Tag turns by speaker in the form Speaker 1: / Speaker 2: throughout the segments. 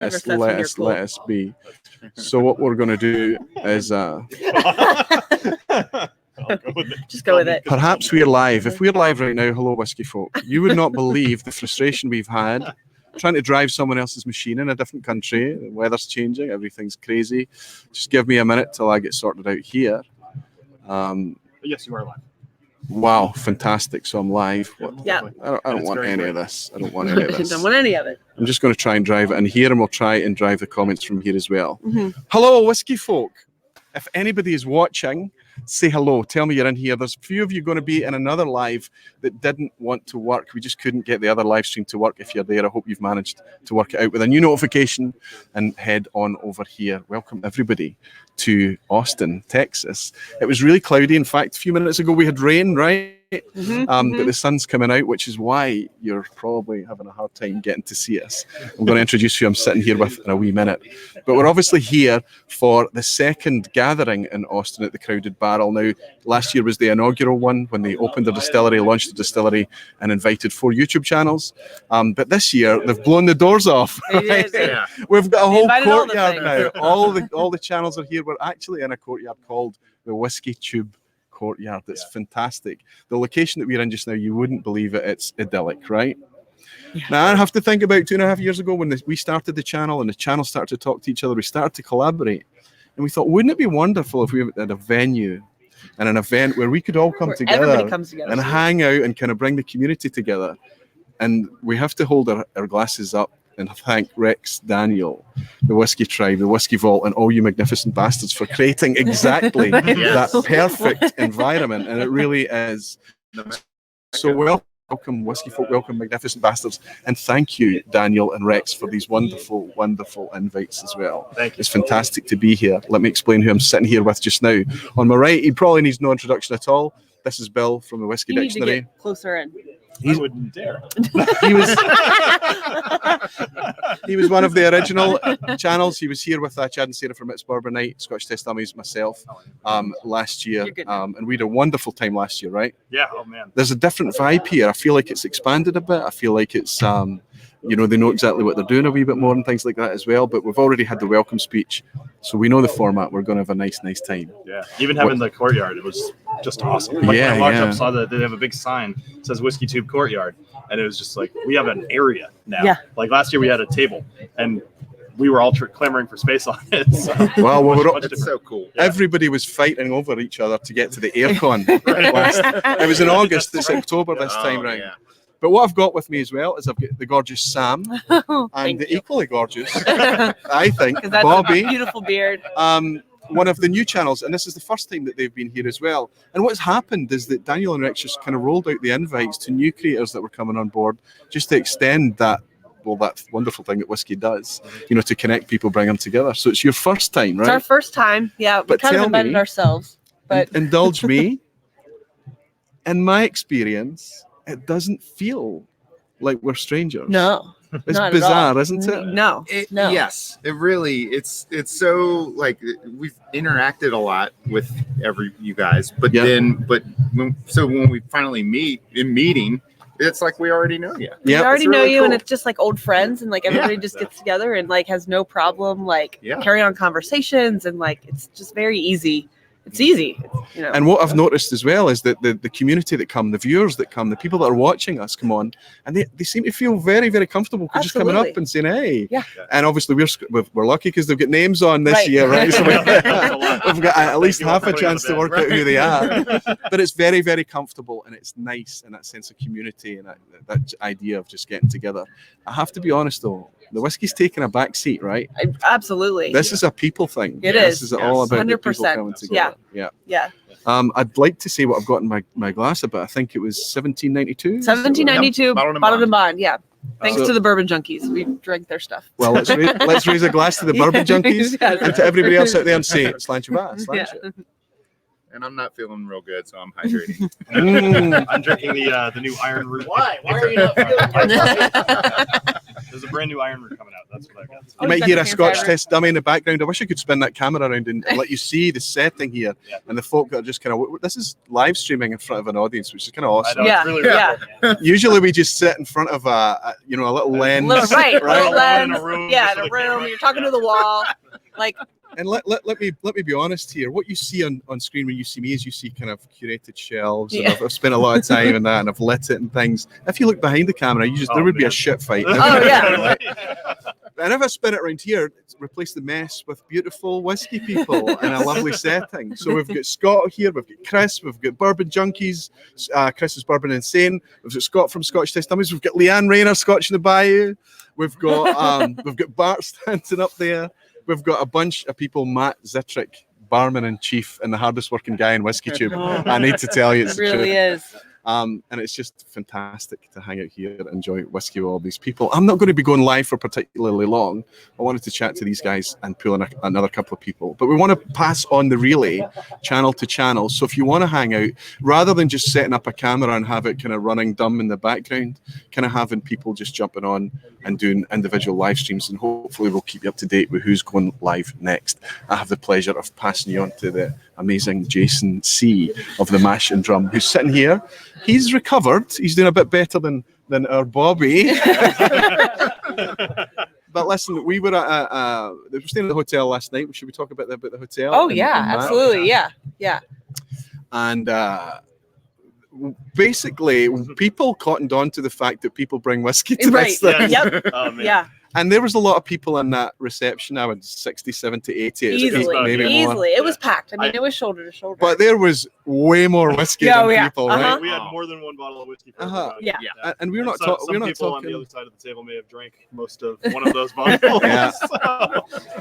Speaker 1: let us be. So what we're going to do is
Speaker 2: just go with it.
Speaker 1: Perhaps we're live. If we're live right now, hello, Whiskey Folk. You would not believe the frustration we've had trying to drive someone else's machine in a different country. The weather's changing. Everything's crazy. Just give me a minute till I get sorted out here.
Speaker 3: Yes, you are live.
Speaker 1: Wow, fantastic. So I'm live.
Speaker 2: Yeah.
Speaker 1: I don't want any of this. I don't want any of this.
Speaker 2: Don't want any of it.
Speaker 1: I'm just going to try and drive it in here, and we'll try and drive the comments from here as well.
Speaker 2: Mm-hmm.
Speaker 1: Hello, Whiskey Folk. If anybody is watching, say hello. Tell me you're in here. There's a few of you going to be in another live that didn't want to work. We just couldn't get the other live stream to work. If you're there, I hope you've managed to work it out with a new notification and head on over here. Welcome, everybody, to Austin, Texas. It was really cloudy. In fact, a few minutes ago, we had rain, right? But the sun's coming out, which is why you're probably having a hard time getting to see us. I'm going to introduce who I'm sitting here with in a wee minute. But we're obviously here for the second gathering in Austin at the Crowded Barrel. Now, last year was the inaugural one when they opened the distillery, launched the distillery, and invited 4 YouTube channels. But this year, they've blown the doors off. Right?
Speaker 2: Yeah.
Speaker 1: We've got a whole
Speaker 2: Invited
Speaker 1: courtyard now. All the channels are here. We're actually in a courtyard called the Whiskey Tube Courtyard. It's fantastic. The location that we're in just now, you wouldn't believe it. It's idyllic, right? Yeah. Now, I have to think about 2.5 years ago when we started the channel and the channel started to talk to each other. We started to collaborate, and we thought, wouldn't it be wonderful if we had a venue and an event where we could all come together and hang out and kind of bring the community together? And we have to hold our glasses up and thank Rex, Daniel, the Whiskey Tribe, the Whiskey Vault, and all you magnificent bastards for creating exactly that perfect environment. And it really is. So welcome, Whiskey Folk, welcome, magnificent bastards. And thank you, Daniel and Rex, for these wonderful, wonderful invites as well.
Speaker 3: Thank you.
Speaker 1: It's fantastic to be here. Let me explain who I'm sitting here with just now. On my right, he probably needs no introduction at all. This is Bill from the Whiskey Dictionary.
Speaker 2: Need to get closer in.
Speaker 3: I wouldn't dare.
Speaker 1: He was one of the original channels. He was here with Chad and Sarah from It's Bourbon Night, Scotch Test Dummies, myself, last year. And we had a wonderful time last year, right?
Speaker 3: Yeah, oh man.
Speaker 1: There's a different vibe here. I feel like it's expanded a bit. I feel like it's, they know exactly what they're doing a wee bit more and things like that as well. But we've already had the welcome speech, so we know the format. We're going to have a nice time.
Speaker 3: Yeah, even having the courtyard, it was just awesome. Like when I walked up, saw that they have a big sign that says Whiskey Tube Courtyard, and it was just like, we have an area now. Yeah. Like last year we had a table, and we were all clamoring for space on it. So
Speaker 4: it's so cool.
Speaker 1: Yeah. Everybody was fighting over each other to get to the aircon. It was in August. It's October this time round. Yeah. But what I've got with me as well is I've got the gorgeous Sam and the equally gorgeous, I think, Bobby.
Speaker 2: Beautiful beard.
Speaker 1: One of the new channels, and this is the first time that they've been here as well. And what's happened is that Daniel and Rex just kind of rolled out the invites to new creators that were coming on board just to extend that wonderful thing that whiskey does, to connect people, bring them together. So it's your first time, right?
Speaker 2: It's our first time, yeah. We kind of invited ourselves, but
Speaker 1: indulge me. In my experience, it doesn't feel like we're strangers.
Speaker 2: No.
Speaker 1: It's bizarre, isn't it?
Speaker 2: No.
Speaker 4: Yes, it really. It's so like we've interacted a lot with you guys, but when we finally meet in meeting, it's like we already know you.
Speaker 2: We already know you, and it's just like old friends, and like everybody just gets together and like has no problem carry on conversations, and like it's just very easy. It's easy,
Speaker 1: And what I've noticed as well is that the community that come, the viewers that come, the people that are watching us come on, and they seem to feel very, very comfortable just coming up and saying, hey.
Speaker 2: Yeah.
Speaker 1: And obviously we're lucky because they've got names on this year, right? So we've got at least half a chance to work out who they are. But it's very, very comfortable, and it's nice, and that sense of community and that idea of just getting together. I have to be honest though, the whiskey's taking a back seat, right?
Speaker 2: Absolutely.
Speaker 1: This is a people thing.
Speaker 2: It is.
Speaker 1: This is all about
Speaker 2: 100%.
Speaker 1: the people coming together.
Speaker 2: Yeah.
Speaker 1: I'd like to say what I've got in my glass, but I think it was 1792.
Speaker 2: 1792, bottled and bond. Yeah. Thanks to the Bourbon Junkies. We drank their stuff.
Speaker 1: Well, let's raise a glass to the Bourbon Junkies and to everybody else out there and say, slant your bass.
Speaker 4: And I'm not feeling real good, so I'm hydrating.
Speaker 3: I'm drinking the new Iron Root.
Speaker 5: Why? Why are you not feeling good?
Speaker 3: There's a brand new Iron Brew coming out. That's what I got.
Speaker 1: You might hear a Scotch test dummy in the background. I wish I could spin that camera around and let you see the setting here and the folk that are just kind of. This is live streaming in front of an audience, which is kind of awesome.
Speaker 3: It's really
Speaker 1: Usually we just sit in front of a little lens,
Speaker 2: little lens.
Speaker 3: In a room,
Speaker 2: in a room. You're talking to the wall, like.
Speaker 1: And let me be honest here. What you see on screen when you see me is you see kind of curated shelves. And I've spent a lot of time in that, and I've lit it and things. If you look behind the camera, there would be a shit fight. And if I spin it around here, replace the mess with beautiful whiskey people in a lovely setting. So we've got Scott here, we've got Chris, we've got Bourbon Junkies. Chris is Bourbon Insane. We've got Scott from Scotch Test Dummies. We've got Leanne Rayner, Scotch in the Bayou. We've got Bart standing up there. We've got a bunch of people, Matt Zittrick, barman in chief and the hardest working guy in Whiskey Tube. I need to tell you, it's
Speaker 2: it really is.
Speaker 1: And it's just fantastic to hang out here and enjoy whiskey with all these people. I'm not going to be going live for particularly long. I wanted to chat to these guys and pull in another couple of people. But we want to pass on the relay channel to channel. So if you want to hang out, rather than just setting up a camera and have it kind of running dumb in the background, kind of having people just jumping on and doing individual live streams. And hopefully we'll keep you up to date with who's going live next. I have the pleasure of passing you on to the amazing Jason C. of the Mash and Drum, who's sitting here. He's recovered. He's doing a bit better than our Bobby. But listen, we were staying at the hotel last night. Should we talk about the hotel?
Speaker 2: Oh, yeah, absolutely. Yeah.
Speaker 1: And basically, people cottoned on to the fact that people bring whiskey to this thing.
Speaker 2: Yep.
Speaker 3: Yeah.
Speaker 1: And there was a lot of people in that reception. I would 60, 70, 80.
Speaker 2: Easily.
Speaker 1: More.
Speaker 2: It was packed. I mean, it was shoulder to shoulder.
Speaker 1: But there was way more whiskey than people, right?
Speaker 3: We had more than one bottle of whiskey.
Speaker 2: Yeah.
Speaker 1: And we're not
Speaker 3: Some
Speaker 1: talking.
Speaker 3: people on the other side of the table may have drank most of one of those bottles.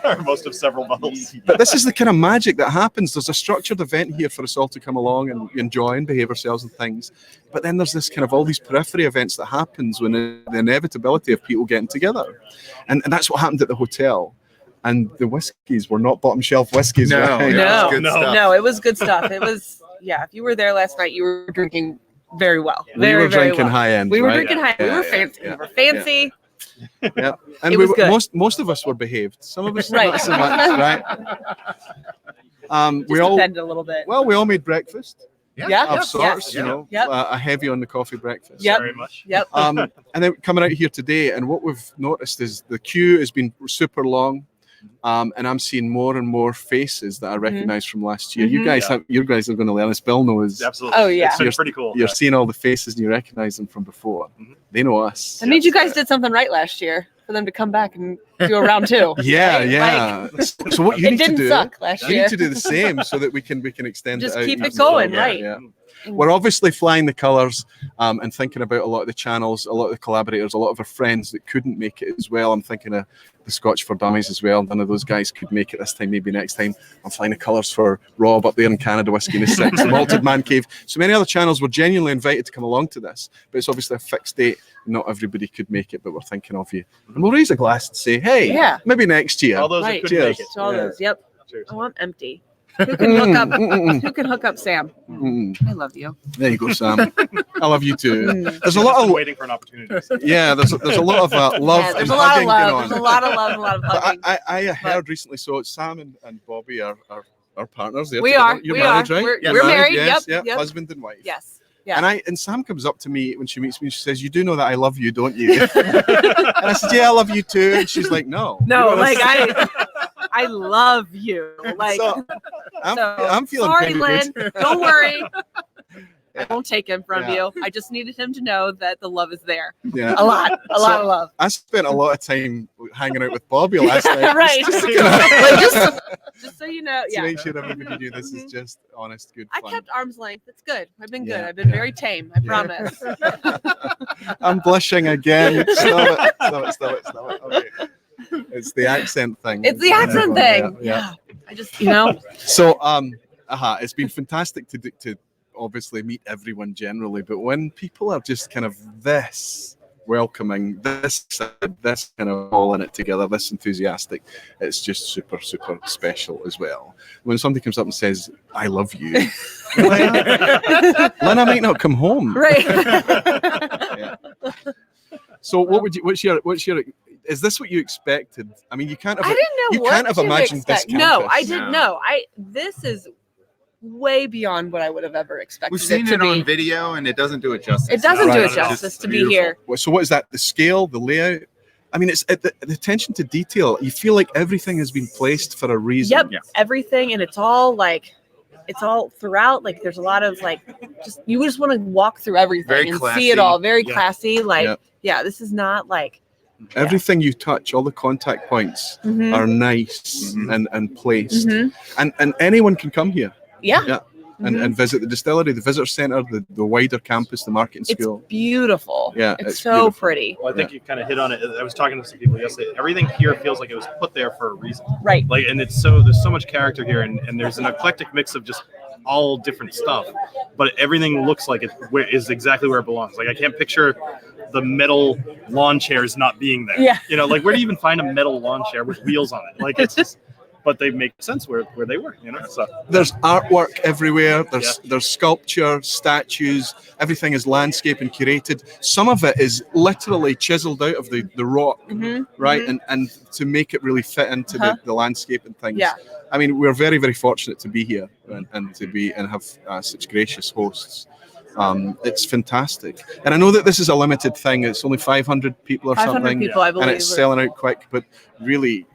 Speaker 3: Or most of several bottles.
Speaker 1: But this is the kind of magic that happens. There's a structured event here for us all to come along and enjoy and behave ourselves and things. But then there's this kind of all these periphery events that happens when the inevitability of people getting together. And that's what happened at the hotel. And the whiskeys were not bottom shelf whiskeys.
Speaker 4: No,
Speaker 1: right?
Speaker 2: No, it was good stuff. It was, if you were there last night, you were drinking very well.
Speaker 1: We were drinking high end.
Speaker 2: We were drinking high end. We were fancy. We were fancy.
Speaker 1: Yeah. And most of us were behaved. Some of us not so much, right?
Speaker 2: We all depended a little bit.
Speaker 1: Well, we all made breakfast. Of sorts,
Speaker 2: Yep.
Speaker 1: A heavy on the coffee breakfast.
Speaker 3: Very much.
Speaker 2: Yep.
Speaker 1: And then coming out here today, and what we've noticed is the queue has been super long, and I'm seeing more and more faces that I recognize from last year. You guys are going to learn this. Bill knows.
Speaker 3: Absolutely.
Speaker 2: Oh yeah.
Speaker 3: It's pretty cool.
Speaker 1: You're seeing all the faces and you recognize them from before. They know us.
Speaker 2: That means you guys did something right last year for them to come back and do a round two.
Speaker 1: Yeah. So what you need to do?
Speaker 2: Suck last year.
Speaker 1: You need to do the same so that we can extend
Speaker 2: just
Speaker 1: it out.
Speaker 2: Keep it going, right?
Speaker 1: Yeah. We're obviously flying the colours and thinking about a lot of the channels, a lot of the collaborators, a lot of our friends that couldn't make it as well. I'm thinking of the Scotch for Dummies as well. None of those guys could make it this time, maybe next time. I'm flying the colours for Rob up there in Canada, Whiskey in the Six, the Malted Man Cave. So many other channels were genuinely invited to come along to this, but it's obviously a fixed date. Not everybody could make it, but we're thinking of you. And we'll raise a glass and say, hey, maybe next year.
Speaker 3: All those that couldn't make it.
Speaker 2: To all those, yep. Cheers. Oh, I'm empty. Who can hook up? Who can hook up Sam? I love you.
Speaker 1: There you go, Sam. I love you too. There's a lot of
Speaker 3: waiting for an opportunity.
Speaker 1: Yeah, there's a lot of love and hugging going on.
Speaker 2: There's a lot of love and a lot of hugging.
Speaker 1: I heard recently. So Sam and Bobby are partners.
Speaker 2: We are.
Speaker 1: You're married, right?
Speaker 2: We're married.
Speaker 1: Yes,
Speaker 2: Yep.
Speaker 1: Husband and wife.
Speaker 2: Yes. Yeah.
Speaker 1: And Sam comes up to me when she meets me. She says, "You do know that I love you, don't you?" And I said, "Yeah, I love you too." And she's like, "No,
Speaker 2: I love you." Like,
Speaker 1: so, I'm feeling
Speaker 2: sorry,
Speaker 1: pretty
Speaker 2: Lynn.
Speaker 1: good.
Speaker 2: Don't worry. I won't take him from you. I just needed him to know that the love is there.
Speaker 1: Yeah,
Speaker 2: a lot of love.
Speaker 1: I spent a lot of time hanging out with Bobby last night.
Speaker 2: Right. Just so you know,
Speaker 1: to make sure everybody knew this is just honest, good fun.
Speaker 2: I kept arm's length. It's good. I've been good. I've been very tame. I promise.
Speaker 1: I'm blushing again. Stop it. Okay. It's the accent thing.
Speaker 2: It's the accent thing.
Speaker 1: Yeah.
Speaker 2: I just,
Speaker 1: So, it's been fantastic to obviously meet everyone generally, but when people are just kind of this welcoming, this kind of all in it together, this enthusiastic, it's just super, super special as well. When somebody comes up and says, "I love you," Lynn, I might not come home.
Speaker 2: Right.
Speaker 1: Yeah. So what's your is this what you expected? I mean, you can't have.
Speaker 2: I didn't know
Speaker 1: you
Speaker 2: what
Speaker 1: can't have
Speaker 2: to
Speaker 1: imagined this
Speaker 2: expect. No,
Speaker 1: campus.
Speaker 2: I didn't know. This is way beyond what I would have ever expected.
Speaker 4: We've seen it on video, and it doesn't do it justice.
Speaker 2: It doesn't do it
Speaker 1: Right.
Speaker 2: justice to be
Speaker 4: beautiful.
Speaker 2: here.
Speaker 1: So what is that? The scale, the layout? I mean, it's the attention to detail. You feel like everything has been placed for a reason.
Speaker 2: Yep,
Speaker 4: Yeah.
Speaker 2: everything, and it's all throughout. Like, there's a lot of you just want to walk through everything
Speaker 4: Very
Speaker 2: and
Speaker 4: classy.
Speaker 2: see it all. Very
Speaker 3: Yeah.
Speaker 2: classy. Like,
Speaker 1: Yeah.
Speaker 2: yeah, this is not like.
Speaker 1: Everything you touch, all the contact points
Speaker 2: Mhm.
Speaker 1: are nice
Speaker 4: Mhm.
Speaker 1: and placed.
Speaker 2: Mhm.
Speaker 1: And anyone can come here
Speaker 2: Yeah.
Speaker 1: Yeah.
Speaker 2: Mhm.
Speaker 1: and visit the distillery, the visitor centre, the wider campus, the marketing
Speaker 2: It's
Speaker 1: school.
Speaker 2: beautiful.
Speaker 1: Yeah,
Speaker 2: it's
Speaker 1: it's
Speaker 2: so
Speaker 1: beautiful.
Speaker 2: pretty.
Speaker 3: Well, I think you kind of hit on it. I was talking to some people yesterday. Everything here feels like it was put there for a reason.
Speaker 2: Right.
Speaker 3: Like, and there's so much character here, and there's an eclectic mix of just all different stuff, but everything looks like it is exactly where it belongs. Like, I can't picture the metal lawn chairs not being there.
Speaker 2: Yeah.
Speaker 3: You know, like, where do you even find a metal lawn chair with wheels on it? Like, it's just, but they make sense where they were, you know. So
Speaker 1: There's artwork everywhere. There's sculpture, statues. Everything is landscape and curated. Some of it is literally chiseled out of the rock,
Speaker 2: Mhm.
Speaker 1: right?
Speaker 2: Mhm.
Speaker 1: And to make it really fit into the landscape and things.
Speaker 2: Yeah.
Speaker 1: I mean, we're very, very fortunate to be here and to be and have such gracious hosts. It's fantastic. And I know that this is a limited thing. It's only 500 people or
Speaker 2: 500
Speaker 1: something.
Speaker 2: people, I believe.
Speaker 1: And it's selling out quick. But really,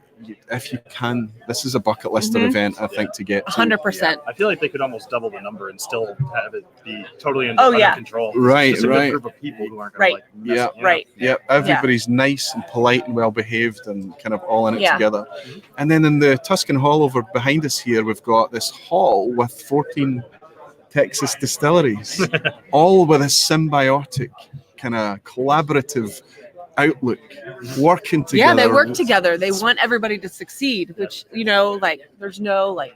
Speaker 1: if you can, this is a bucket lister
Speaker 2: Mhm.
Speaker 1: event, I think, to get to.
Speaker 2: 100%.
Speaker 3: I feel like they could almost double the number and still have it be totally
Speaker 2: Oh,
Speaker 3: under
Speaker 2: yeah.
Speaker 3: control.
Speaker 1: Right,
Speaker 3: Just a
Speaker 1: right.
Speaker 3: good group of people who aren't
Speaker 2: Right.
Speaker 3: gonna, like, mess
Speaker 1: Yeah.
Speaker 3: it, you know?
Speaker 2: Right.
Speaker 1: Yeah, everybody's nice and polite and well behaved and kind of all in it
Speaker 2: Yeah.
Speaker 1: together. And then in the Tuscan Hall over behind us here, we've got this hall with 14 Texas distilleries, all with a symbiotic kind of collaborative outlook, working together.
Speaker 2: Yeah, they work together. They want everybody to succeed, which, there's no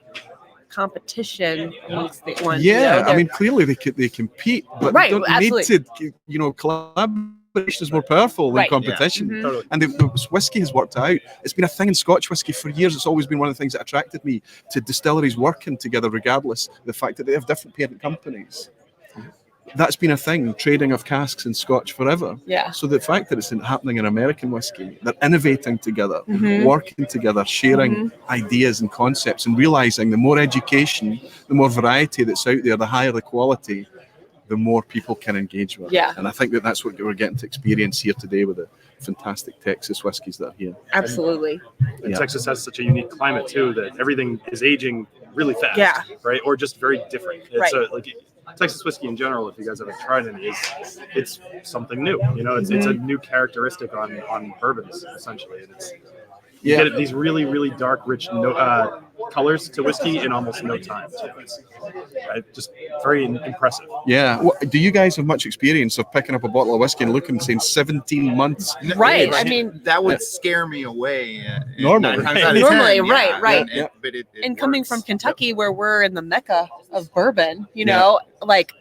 Speaker 2: competition amongst the ones.
Speaker 1: Yeah, I mean, clearly they compete, but
Speaker 2: Right,
Speaker 1: they don't
Speaker 2: absolutely.
Speaker 1: need to. Collaboration is more powerful than
Speaker 2: Right.
Speaker 1: competition.
Speaker 2: Mhm.
Speaker 3: Totally.
Speaker 1: And the whiskey has worked out. It's been a thing in Scotch whiskey for years. It's always been one of the things that attracted me to distilleries working together, regardless of the fact that they have different parent companies. That's been a thing, trading of casks in Scotch forever.
Speaker 2: Yeah.
Speaker 1: So the fact that it's happening in American whiskey, they're innovating together,
Speaker 2: Mhm.
Speaker 1: working together, sharing
Speaker 2: Mhm.
Speaker 1: ideas and concepts, and realizing the more education, the more variety that's out there, the higher the quality, the more people can engage with.
Speaker 2: Yeah.
Speaker 1: And I think that's what we're getting to experience here today with the fantastic Texas whiskies that are here.
Speaker 2: Absolutely.
Speaker 3: And
Speaker 1: Yeah.
Speaker 3: Texas has such a unique climate too that everything is aging really fast.
Speaker 2: Yeah.
Speaker 3: Right. Or just very different.
Speaker 2: Right.
Speaker 3: So Texas whiskey in general, if you guys haven't tried any, it's something new. You know, it's a new characteristic on bourbons essentially, and you get these really, really dark, rich colors to whiskey in almost no time. So it's just very impressive.
Speaker 1: Yeah. Do you guys have much experience of picking up a bottle of whiskey and looking and saying 17 months?
Speaker 2: Right. I mean,
Speaker 4: that would scare me away.
Speaker 1: Normally.
Speaker 4: 9 times out of
Speaker 2: Normally,
Speaker 4: 10, yeah.
Speaker 2: right.
Speaker 1: Yeah.
Speaker 4: But it
Speaker 2: and coming
Speaker 4: works.
Speaker 2: from Kentucky, where we're in the mecca of bourbon, like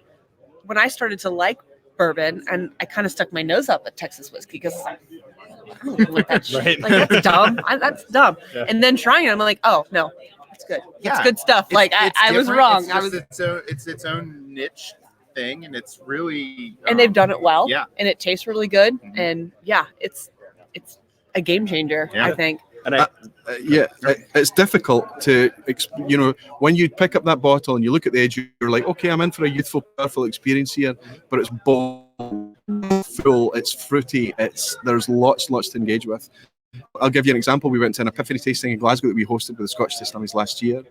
Speaker 2: when I started to like bourbon, and I kind of stuck my nose up at Texas whiskey because I don't like that shit.
Speaker 3: Right.
Speaker 2: Like, that's dumb. That's dumb.
Speaker 3: Yeah.
Speaker 2: And then trying it, I'm like, oh no, it's good.
Speaker 4: Yeah.
Speaker 2: It's good stuff. Like
Speaker 4: It's
Speaker 2: I was
Speaker 4: different.
Speaker 2: wrong.
Speaker 4: It's
Speaker 2: I
Speaker 4: just
Speaker 2: was,
Speaker 4: its own niche thing, and it's really
Speaker 2: and they've done it well.
Speaker 4: Yeah.
Speaker 2: And it tastes really good.
Speaker 4: Mhm.
Speaker 2: And yeah, it's a game changer.
Speaker 4: Yeah.
Speaker 2: I think.
Speaker 3: And
Speaker 1: It's difficult to, when you pick up that bottle and you look at the edge, you're like, okay, I'm in for a youthful, powerful experience here, but it's bold, full, it's fruity, there's lots to engage with. I'll give you an example. We went to an Epiphany tasting in Glasgow that we hosted with the Scotch Distilleries last year,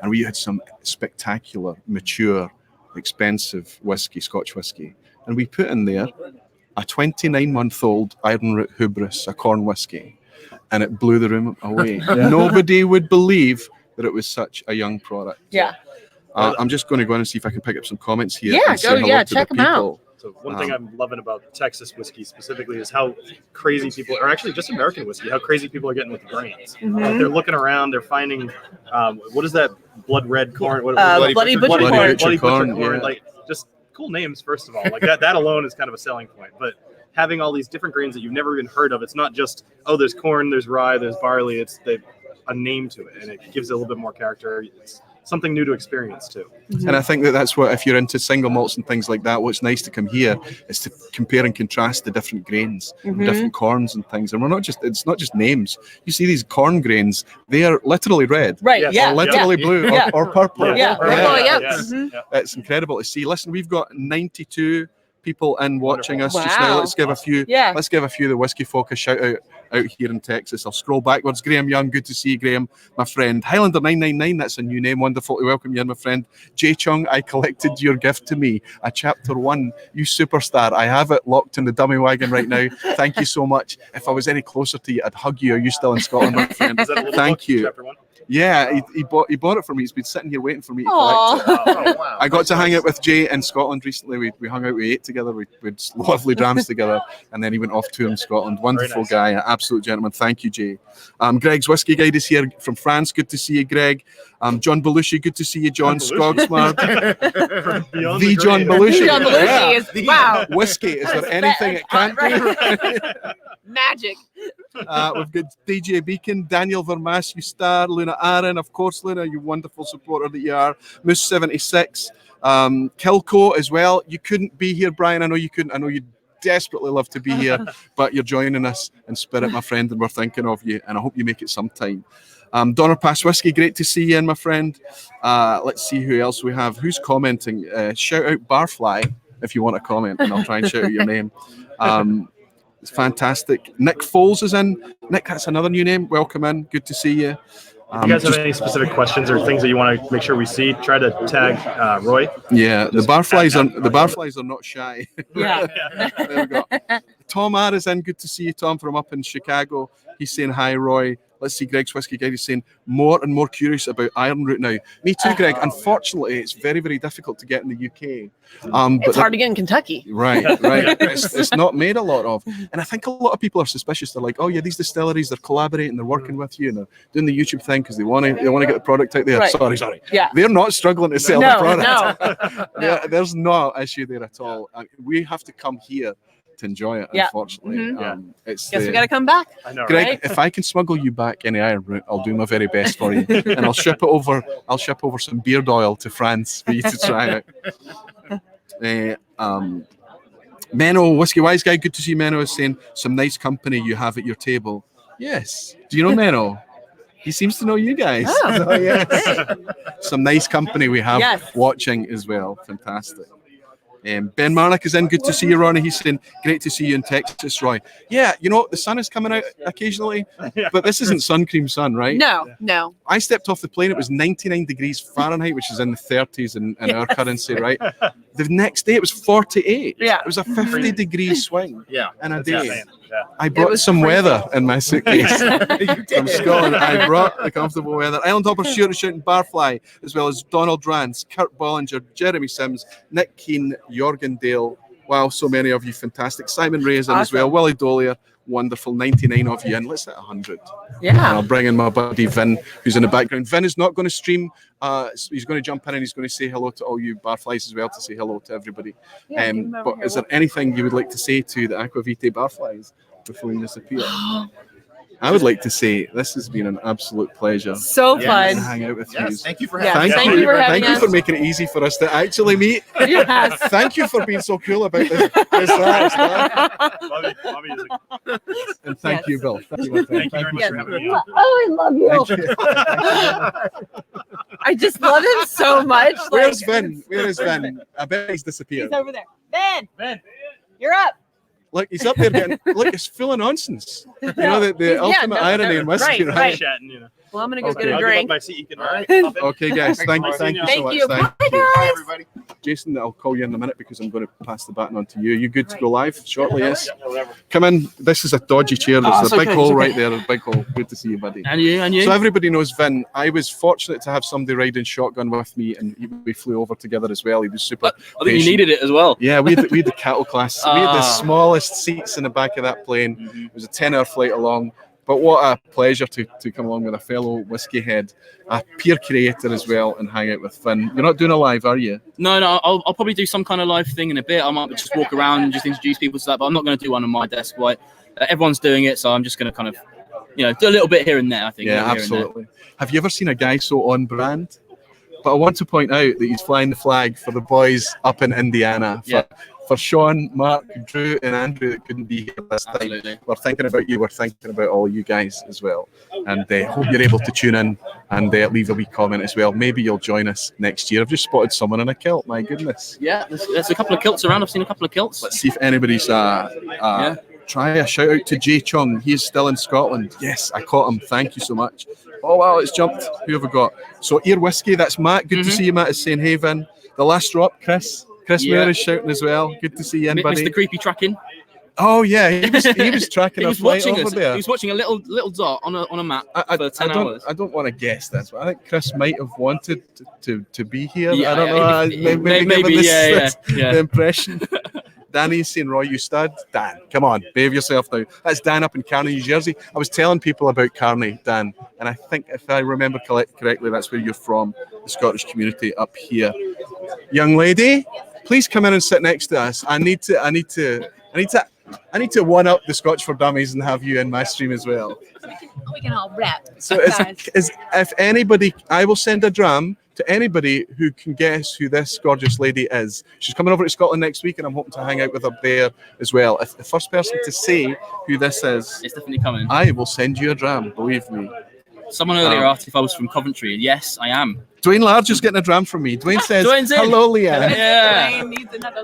Speaker 1: and we had some spectacular, mature, expensive whiskey, Scotch whiskey, and we put in there a 29-month-old Iron Root Hubris, a corn whiskey, and it blew the room away. Nobody would believe that it was such a young product.
Speaker 2: Yeah.
Speaker 1: I'm just going to go in and see if I can pick up some comments here.
Speaker 2: Yeah,
Speaker 1: and say
Speaker 2: go,
Speaker 1: hello
Speaker 2: yeah,
Speaker 1: to
Speaker 2: check
Speaker 1: the
Speaker 2: 'em out.
Speaker 1: people.
Speaker 3: so one thing I'm loving about Texas whiskey specifically is how crazy people, or actually just American whiskey, how crazy people are getting with the grains.
Speaker 2: Mhm.
Speaker 3: Like, they're looking around, they're finding, what is that blood red corn? What,
Speaker 2: Bloody butcher corn.
Speaker 1: Bloody
Speaker 3: Bloody
Speaker 1: corn,
Speaker 3: butcher corn.
Speaker 1: yeah.
Speaker 3: Like, just cool names, first of all. Like that alone is kind of a selling point. But having all these different grains that you've never even heard of, it's not just, oh, there's corn, there's rye, there's barley. It's a name to it, and it gives it a little bit more character. something new to experience too.
Speaker 1: And I think that's what, if you're into single malts and things like that, what's nice to come here is to compare and contrast the different grains, different corns and things. And it's not just names. You see these corn grains, they are literally red.
Speaker 2: Right.
Speaker 3: Yes.
Speaker 2: Yeah.
Speaker 1: Or literally blue or purple.
Speaker 2: Yeah.
Speaker 1: It's incredible to see. Listen, we've got 92 people in watching us just
Speaker 2: Wow.
Speaker 1: now. Let's give a few.
Speaker 2: Yeah.
Speaker 1: Let's give a few of the whiskey folk a shout out here in Texas. I'll scroll backwards. Graham Young, good to see you, Graham, my friend. Highlander 999, that's a new name. Wonderful to welcome you in, my friend. Jay Chung, I collected your gift to me, a chapter 1. You superstar. I have it locked in the dummy wagon right now. Thank you so much. If I was any closer to you, I'd hug you. Are you still in Scotland, my friend?
Speaker 3: Is that a little
Speaker 1: Thank
Speaker 3: book,
Speaker 1: you.
Speaker 3: Chapter 1?
Speaker 1: Yeah, he bought it for me. He's been sitting here waiting for me to
Speaker 2: Aw.
Speaker 1: collect it.
Speaker 4: Oh, wow.
Speaker 1: I got to hang out with Jay in Scotland recently. We hung out, we ate together, we had lovely drams together, and then he went off tour in Scotland. Wonderful
Speaker 3: nice.
Speaker 1: guy, absolute gentleman. Thank you, Jay. Greg's Whiskey Guide is here from France. Good to see you, Greg. John Belushi, good to see you, John.
Speaker 3: John
Speaker 1: Skogsmart.
Speaker 3: Beyond
Speaker 1: The John
Speaker 3: grave.
Speaker 1: Belushi.
Speaker 2: John Belushi
Speaker 1: Yeah.
Speaker 2: is wow.
Speaker 1: Whiskey, is there
Speaker 2: That's
Speaker 1: anything it can't
Speaker 2: right.
Speaker 1: do?
Speaker 2: Magic.
Speaker 1: We've got DJ Beacon, Daniel Vermas, you star, Luna Aaron, of course, Luna, you wonderful supporter that you are. Moose 76, Kilco as well. You couldn't be here, Brian. I know you couldn't. I know you'd desperately love to be here, but you're joining us in spirit, my friend, and we're thinking of you, and I hope you make it sometime. Donner Pass Whiskey, great to see you in, my friend. Let's see who else we have. Who's commenting? Shout out Barfly if you want to comment, and I'll try and shout out your name. It's fantastic. Nick Foles is in. Nick, that's another new name. Welcome in. Good to see you.
Speaker 3: If you guys have any specific questions or things that you want to make sure we see, try to tag Roy.
Speaker 1: Yeah, the barflies are not shy.
Speaker 2: Yeah.
Speaker 1: There we go. Tom R is in. Good to see you, Tom, from up in Chicago. He's saying hi, Roy. Let's see, Greg's Whiskey Guide is saying more and more curious about Iron Root now. Me too, Greg. Unfortunately, it's very, very difficult to get in the UK.
Speaker 2: It's hard to get in Kentucky.
Speaker 1: Right. It's not made a lot of. And I think a lot of people are suspicious. They're like, oh yeah, these distilleries, they're collaborating, they're working with you, and they're doing the YouTube thing because they want to get the product out there.
Speaker 2: Right.
Speaker 1: Sorry.
Speaker 2: Yeah.
Speaker 1: They're not struggling to sell the product.
Speaker 2: No.
Speaker 1: There's no issue there at all. We have to come here to enjoy it,
Speaker 2: Yeah.
Speaker 1: unfortunately.
Speaker 2: Mhm.
Speaker 1: It's
Speaker 2: Guess we got to come back.
Speaker 3: I know,
Speaker 1: Greg,
Speaker 3: right?
Speaker 1: if I can smuggle you back any Iron Root, I'll do my very best for you, and I'll ship over some beard oil to France for you to try it. Menno, Whiskey Wise Guy, good to see Menno is saying some nice company you have at your table. Yes. Do you know Menno? He seems to know you guys.
Speaker 2: Oh.
Speaker 1: So, yes. Some nice company we have
Speaker 2: Yes.
Speaker 1: watching as well. Fantastic. Ben Marnick is in. Good to see you, Ronnie. He's saying, great to see you in Texas, Roy. Yeah, the sun is coming out occasionally, but this isn't sun cream sun, right?
Speaker 2: No.
Speaker 1: I stepped off the plane. It was 99 degrees Fahrenheit, which is in the 30s in our currency, right? The next day, it was 48.
Speaker 2: Yeah.
Speaker 1: It was a 50-degree swing
Speaker 4: Yeah.
Speaker 1: in a
Speaker 3: That's
Speaker 1: day.
Speaker 3: insane. Yeah.
Speaker 1: I brought
Speaker 2: was
Speaker 1: some
Speaker 2: crazy.
Speaker 1: weather in my suitcase
Speaker 4: You
Speaker 1: from
Speaker 4: did.
Speaker 1: Scotland. I brought the comfortable weather. Island Hopper, Stuart is shouting Barfly, as well as Donald Rance, Kurt Bollinger, Jeremy Sims, Nick Keane, Jorgen Dale. Wow, so many of you, fantastic. Simon Ray is in as well.
Speaker 2: Awesome.
Speaker 1: Willie Dollier, wonderful. 99 of you in. Let's hit 100. And
Speaker 2: Yeah.
Speaker 1: I'll bring in my buddy Vin, who's in the background. Vin is not going to stream. He's going to jump in and he's going to say hello to all you Barflies as well, to say hello to everybody.
Speaker 2: Yeah, give him over
Speaker 1: But
Speaker 2: here.
Speaker 1: is there anything you would like to say to the Aquavite Barflies before we disappear? I would like to say this has been an absolute pleasure
Speaker 2: So
Speaker 4: Yeah.
Speaker 2: fun.
Speaker 1: to hang out with you.
Speaker 4: Yes, thank you for
Speaker 2: Yeah,
Speaker 4: having
Speaker 1: Thank
Speaker 2: thank
Speaker 1: you.
Speaker 2: you for having
Speaker 1: Thank you
Speaker 2: us.
Speaker 1: for making it easy for us to actually meet.
Speaker 2: Yes.
Speaker 1: Thank you for being so cool about this stuff.
Speaker 3: Bobby is a-
Speaker 1: And thank
Speaker 2: Yes.
Speaker 1: you, Bill. Thank you, my friend.
Speaker 3: Thank you very much
Speaker 2: Yes.
Speaker 3: for having me on.
Speaker 2: Oh, I love you.
Speaker 1: Thank you.
Speaker 2: I just love him so much.
Speaker 1: Where's
Speaker 2: Like,
Speaker 1: Vin? Where is Vin? I bet he's disappeared.
Speaker 2: he's over there. Ben,
Speaker 3: Ben.
Speaker 2: you're up.
Speaker 1: Look, he's up there getting. Look, it's full of nonsense. You know the
Speaker 2: Yeah,
Speaker 1: ultimate
Speaker 2: no,
Speaker 1: irony in whiskey,
Speaker 2: right,
Speaker 1: right?
Speaker 3: Chatting, you know.
Speaker 2: Well, I'm gonna go
Speaker 1: Okay.
Speaker 2: get a
Speaker 3: I'll give up
Speaker 2: drink.
Speaker 3: my seat. You can
Speaker 4: All right.
Speaker 3: hop in.
Speaker 1: Okay, guys. Thank you so
Speaker 2: Thank
Speaker 1: much.
Speaker 2: you.
Speaker 1: Thank
Speaker 2: Bye,
Speaker 1: you.
Speaker 4: Bye,
Speaker 2: guys.
Speaker 4: everybody.
Speaker 1: Jason, I'll call you in a minute because I'm going to pass the baton on to you. You good to go live shortly? Yes. Come in. This is a dodgy chair. There's
Speaker 5: it's
Speaker 1: a big
Speaker 5: okay,
Speaker 1: hole
Speaker 5: it's okay.
Speaker 1: right there. A big hole. Good to see you, buddy.
Speaker 5: And you?
Speaker 1: So everybody knows Vin. I was fortunate to have somebody riding shotgun with me, and we flew over together as well. He was super.
Speaker 5: I think you
Speaker 1: patient.
Speaker 5: needed it as well.
Speaker 1: Yeah, we had the cattle class. We had the
Speaker 5: Ah.
Speaker 1: smallest seats in the back of that plane. It was a 10-hour flight along. But what a pleasure to come along with a fellow whiskey head, a peer creator as well, and hang out with Vin. You're not doing a live, are you?
Speaker 5: No, I'll probably do some kind of live thing in a bit. I might just walk around and just introduce people to that, but I'm not going to do one on my desk. Right? Everyone's doing it, so I'm just going to kind of, do a little bit here and there. I think.
Speaker 1: Yeah,
Speaker 5: a little here and there.
Speaker 1: absolutely. Have you ever seen a guy so on brand? But I want to point out that he's flying the flag for the boys up in Indiana. For Sean, Mark, Drew, and Andrew that couldn't be here this time.
Speaker 5: Absolutely.
Speaker 1: We're thinking about you. We're thinking about all you guys as well. And hope you're able to tune in and leave a wee comment as well. Maybe you'll join us next year. I've just spotted someone in a kilt. My goodness.
Speaker 5: Yeah, there's a couple of kilts around. I've seen a couple of kilts.
Speaker 1: Let's see if anybody's try a shout out to Jay Chung. He's still in Scotland. Yes, I caught him. Thank you so much. Oh wow, it's jumped. Who have we got? So Ear Whiskey, that's Matt. Good to see you, Matt. Is saying hey, Vin. The last drop, Chris Muir is shouting as well. Good to see you, buddy.
Speaker 5: Mr. Creepy tracking.
Speaker 1: Oh yeah, he was tracking a flight over there.
Speaker 5: He was watching a little dot on a map for 10 hours.
Speaker 1: I don't want to guess this, but I think Chris might have wanted to be here.
Speaker 5: Yeah,
Speaker 1: I don't know. Maybe the impression. Danny's saying, Roy, you stud. Dan, come on, behave yourself now. That's Dan up in Kearney, New Jersey. I was telling people about Kearney, Dan, and I think if I remember correctly, that's where you're from, the Scottish community up here. Young lady, please come in and sit next to us. I need to one up the Scotch for Dummies and have you in my stream as well.
Speaker 6: We can all rap.
Speaker 1: So if anybody, I will send a dram to anybody who can guess who this gorgeous lady is. She's coming over to Scotland next week, and I'm hoping to hang out with her there as well. If the first person to say who this is,
Speaker 5: it's definitely coming.
Speaker 1: I will send you a dram, believe me.
Speaker 5: Someone earlier asked if I was from Coventry, and yes, I am.
Speaker 1: Dwayne Large is getting a dram from me. Dwayne says, hello, Leanne.
Speaker 5: Yeah.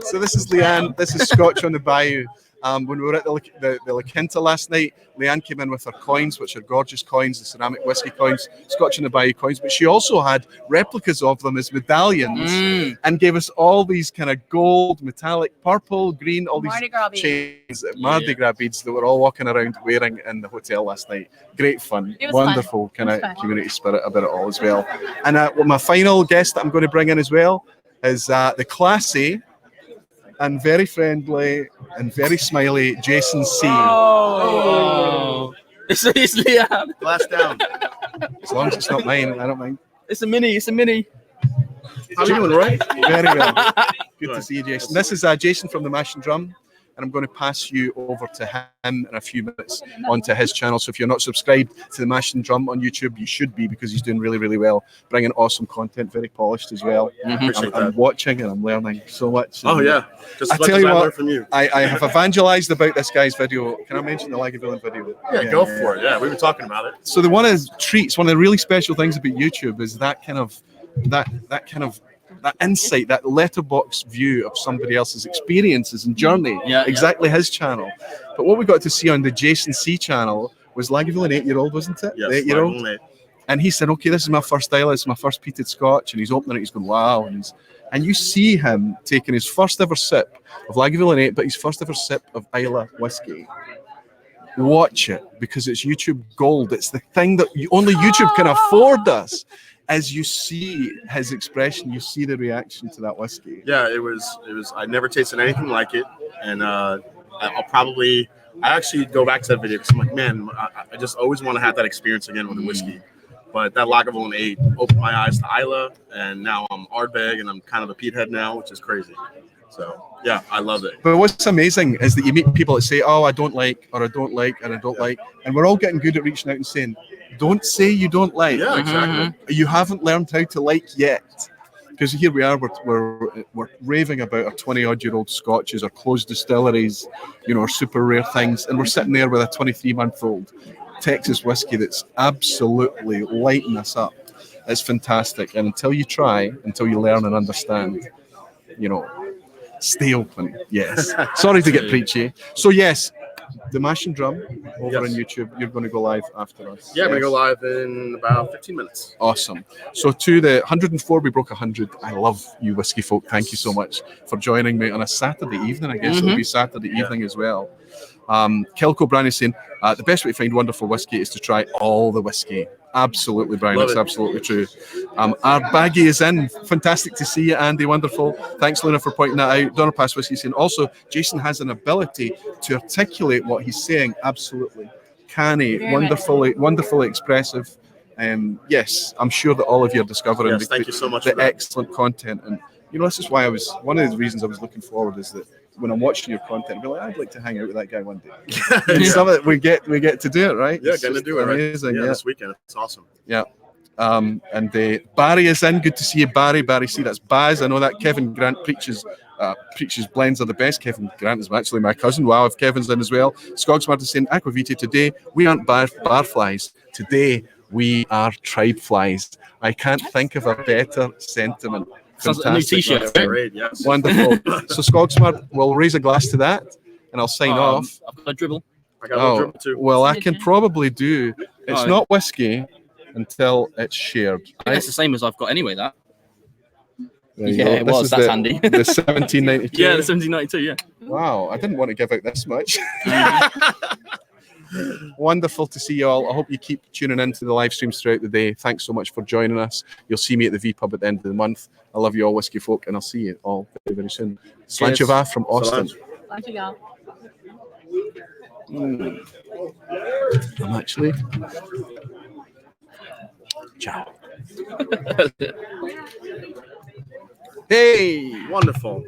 Speaker 1: So this is Leanne. This is Scotch on the Bayou. When we were at the La Quinta last night, Leanne came in with her coins, which are gorgeous coins, the ceramic whiskey coins, Scotch on the Bayou coins, but she also had replicas of them as medallions and gave us all these kind of gold, metallic, purple, green, all these chains, Mardi Gras beads that we're all walking around wearing in the hotel last night. Great fun. Wonderful kind of community spirit about it all as well. And my final guest that I'm going to bring in as well is the classy and very friendly and very smiley Jason C.
Speaker 5: Oh. It's Leanne.
Speaker 4: Glass down.
Speaker 1: As long as it's not mine, I don't mind.
Speaker 5: It's a mini.
Speaker 4: How you doing, Roy?
Speaker 1: Very well. Good to see you, Jason. This is Jason from the Mash and Drum, and I'm going to pass you over to him in a few minutes onto his channel. So if you're not subscribed to the Mash and Drum on YouTube, you should be, because he's doing really, really well, bringing awesome content, very polished as well. I'm watching and I'm learning so much.
Speaker 7: Oh yeah, just
Speaker 1: I
Speaker 7: as much
Speaker 1: tell
Speaker 7: as
Speaker 1: you
Speaker 7: I
Speaker 1: what,
Speaker 7: learned from you.
Speaker 1: I have evangelized about this guy's video. Can I mention the Lagavulin video?
Speaker 7: Yeah, go for it. Yeah, we were talking about it.
Speaker 1: So one of the really special things about YouTube is that kind of that insight, that letterbox view of somebody else's experiences and journey. Exactly his channel. But what we got to see on the Jason C channel was Lagavulin 8-year-old, wasn't it?
Speaker 7: Yes,
Speaker 1: the 8-year-old. And he said, okay, this is my first Islay, this is my first peated Scotch, and he's opening it, he's going, wow. And you see him taking his first ever sip of Lagavulin 8, but his first ever sip of Islay whiskey. Watch it, because it's YouTube gold. It's the thing that only YouTube can afford us. As you see his expression, you see the reaction to that whiskey.
Speaker 7: Yeah, it was. I never tasted anything like it, and I actually go back to that video because I'm like, man, I just always want to have that experience again with a whiskey. But that Lagavulin 8 opened my eyes to Islay, and now I'm Ardbeg, and I'm kind of a peat head now, which is crazy. So yeah, I love it.
Speaker 1: But what's amazing is that you meet people that say, oh, I don't like, or I don't like, and I don't like, and we're all getting good at reaching out and saying, don't say you don't like.
Speaker 7: Yeah, exactly.
Speaker 1: You haven't learned how to like yet. Because here we are, we're raving about our 20-odd-year-old scotches, our closed distilleries, our super rare things, and we're sitting there with a 23-month-old Texas whiskey that's absolutely lighting us up. It's fantastic. And until you try, until you learn and understand, stay open. Yes. Sorry to get preachy. So yes, the Mash and Drum over on YouTube. You're going to go live after us.
Speaker 7: Yeah, I'm going to go live in about 15 minutes.
Speaker 1: Awesome. So to the 104, we broke 100. I love you, whiskey folk. Thank you so much for joining me on a Saturday evening. I guess it'll be Saturday evening as well. Kelco Brian is saying, the best way to find wonderful whiskey is to try all the whiskey. Absolutely, Brian. That's absolutely true. Our baggie is in. Fantastic to see you, Andy. Wonderful. Thanks, Luna, for pointing that out. Donner Pass Whiskey saying, also, Jason has an ability to articulate what he's saying. Absolutely. Canny, wonderfully expressive. Yes, I'm sure that all of you are discovering
Speaker 7: thank you so much
Speaker 1: the
Speaker 7: for that.
Speaker 1: excellent content. And, this is why one of the reasons I was looking forward is that when I'm watching your content, I'd be like, I'd like to hang out with that guy one day. Some of it, we get to do it, right?
Speaker 7: Yeah, going to do it.
Speaker 1: Amazing.
Speaker 7: Right? Yeah, this weekend. It's awesome.
Speaker 1: Yeah. And Barry is in. Good to see you, Barry. Barry C, that's Baz. I know that. Kevin Grant preaches blends are the best. Kevin Grant is actually my cousin. Wow, if Kevin's in as well. Skogsmart is saying, Aquavita, today we aren't barflies. Today we are tribe flies. I can't think of a better sentiment.
Speaker 5: Sounds like a new t-shirt.
Speaker 1: That's
Speaker 5: Right?
Speaker 7: Great, yes.
Speaker 1: Wonderful. So Skogsmart, we'll raise a glass to that, and I'll sign off.
Speaker 5: I've got a dribble.
Speaker 7: I got a little dribble too.
Speaker 1: Well, I can probably do. It's
Speaker 5: Oh.
Speaker 1: not whiskey until it's shared.
Speaker 5: I think
Speaker 1: Right?
Speaker 5: that's the same as I've got anyway. That.
Speaker 1: There you
Speaker 5: Yeah,
Speaker 1: go.
Speaker 5: it
Speaker 1: This
Speaker 5: was.
Speaker 1: is
Speaker 5: That's
Speaker 1: the,
Speaker 5: handy.
Speaker 1: The 1792.
Speaker 5: Yeah, the 1792. Yeah.
Speaker 1: Wow, I didn't want to give out this much. Wonderful to see you all. I hope you keep tuning into the live streams throughout the day. Thanks so much for joining us. You'll see me at the V Pub at the end of the month. I love you all, whiskey folk, and I'll see you all very, very soon. Slancheva from Austin.
Speaker 6: Thank you, y'all.
Speaker 1: I'm actually. Ciao. Hey.
Speaker 7: Wonderful.